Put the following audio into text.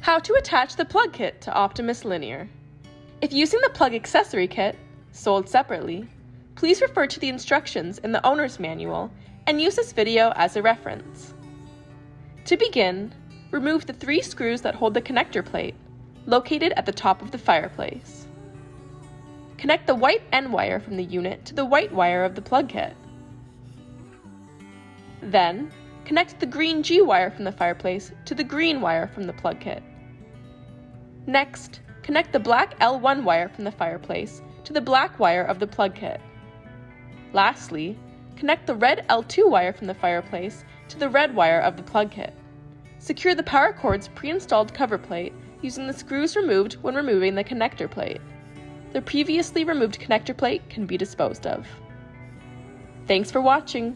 How to attach the plug kit to Optimyst Linear. If using the plug accessory kit, sold separately, please refer to the instructions in the owner's manual and use this video as a reference. To begin, remove the 3 screws that hold the connector plate, located at the top of the fireplace. Connect the white N wire from the unit to the white wire of the plug kit. Then, connect the green G wire from the fireplace to the green wire from the plug kit. Next, connect the black L1 wire from the fireplace to the black wire of the plug kit. Lastly, connect the red L2 wire from the fireplace to the red wire of the plug kit. Secure the power cord's pre-installed cover plate using the screws removed when removing the connector plate. The previously removed connector plate can be disposed of. Thanks for watching.